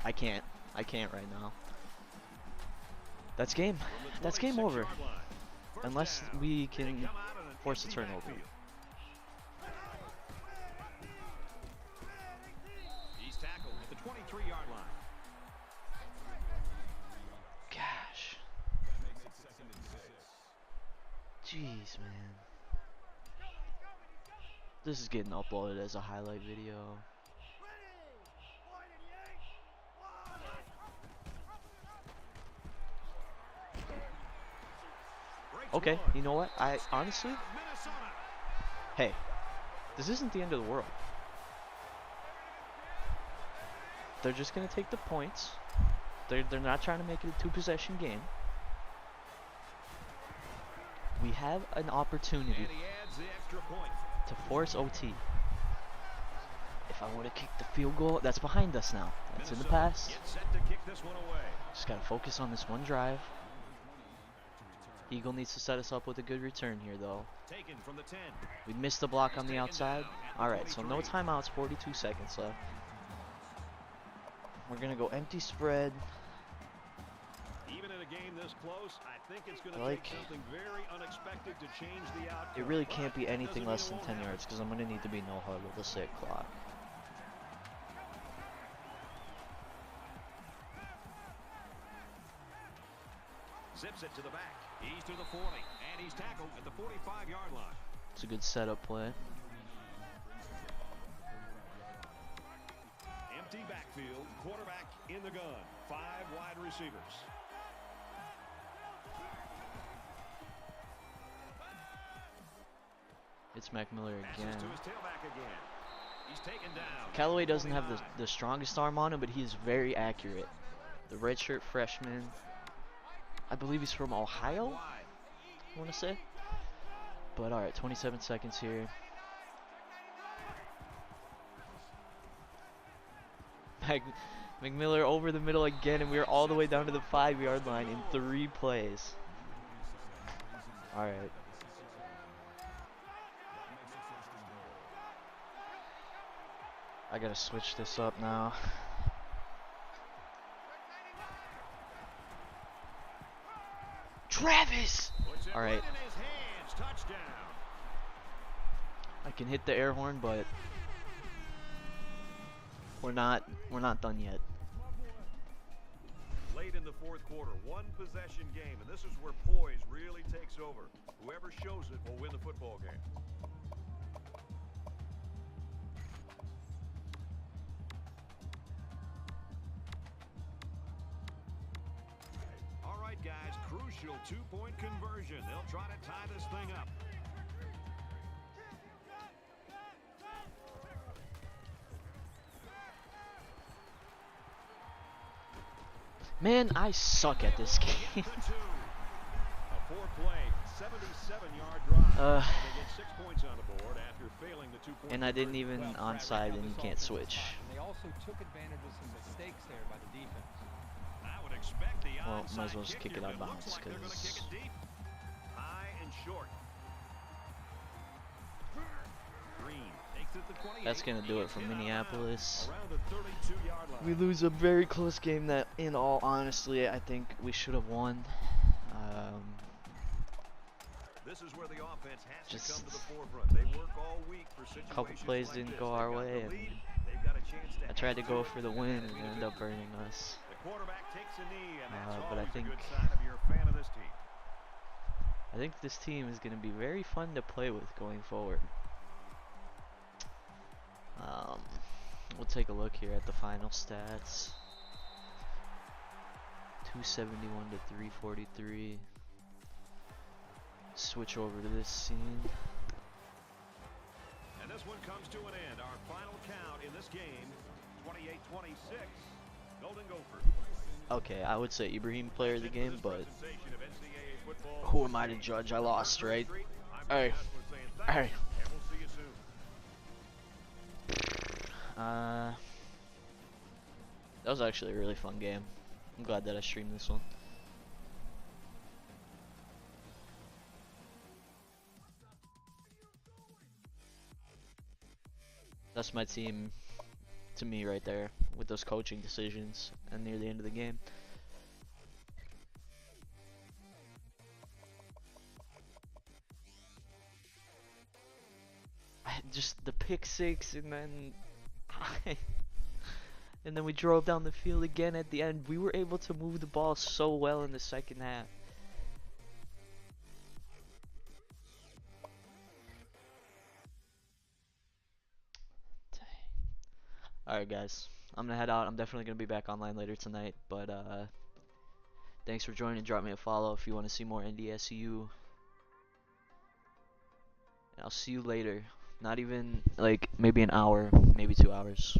I can't right now. That's game. That's game over. Unless we can force a turnover. He's tackled at the 23-yard line. Gosh. Jeez, man. This is getting uploaded as a highlight video. Okay, you know what? I honestly, hey, this isn't the end of the world. They're just gonna take the points. They're not trying to make it a 2-possession game. We have an opportunity And he adds the extra point. to force OT. If I would have kicked the field goal, that's behind us now. That's in the past. Gets set to kick this one away. Just gotta focus on this one drive. Eagle needs to set us up with a good return here, though. Taken from the 10. We missed the block on the outside. Alright, so no timeouts, 42 seconds left. We're gonna go empty spread. Even in a game this this close, I think it's going to Like, take something very unexpected to change the outcome. it really can't But be that anything doesn't less mean than it 10 won't yards because I'm going to need to be no huddle to save clock. Zips it to the back. He's to the 40, and he's tackled at the 45-yard line. It's a good setup play. Empty backfield, quarterback in the gun. 5 wide receivers. It's McMiller Passes again. to his tailback again. He's taken down. Callaway doesn't have the strongest arm on him, but he is very accurate. The redshirt freshman. I believe he's from Ohio, I want to say. But alright, 27 seconds here. McMiller over the middle again, and we're all the way down to the 5-yard line in 3 plays. Alright. I gotta switch this up now. Travis! Alright. I can hit the air horn, but we're not done yet. Late in the fourth quarter, 1 possession game, and this is where poise really takes over. Whoever shows it will win the football game. All right, guys, crucial 2-point conversion. They'll try to tie this thing up. Man, I suck at this game. A 4-play, 77-yard drive. They get 6 points on the board after failing the 2-point. And I didn't even onside, and you can't switch. They also took advantage of some mistakes there by the defense. I would expect the Well, might as well onside just kick kick it out here, of but looks bounds, like they're gonna kick it deep. High and short. Green takes it to 28. That's gonna do it for He is hit Minneapolis. around the 32-yard line. We lose a very close game that, in all honesty, I think we should have won. This is where the offense has Just to come to the forefront. They work all week for situations couple plays like didn't this. go They've our got way, the and lead. They've got a chance to I tried to add go it. for the win, and it ended up burning us. The quarterback takes a knee, and that's But I always think- a good sign if you're a fan of this team. I think this team is going to be very fun to play with going forward. We'll take a look here at the final stats. 271 to 343. Switch over to this scene. And this one comes to an end. Our final count in this game, 28-26, Golden Gophers. Okay, I would say Ibrahim player of the Into game, this but presentation of NCAA football who am I to judge? I lost, right? I'm Hey. Chris Asper saying thanks, Hey. and we'll see you soon. That was actually a really fun game. I'm glad that I streamed this one. That's my team to me right there with those coaching decisions and near the end of the game. Just the pick six, and then and then we drove down the field again at the end. We were able to move the ball so well in the second half. Alright guys, I'm gonna head out. I'm definitely gonna be back online later tonight, but thanks for joining. Drop me a follow if you want to see more NDSU. And I'll see you later. Not even like maybe an hour, maybe 2 hours.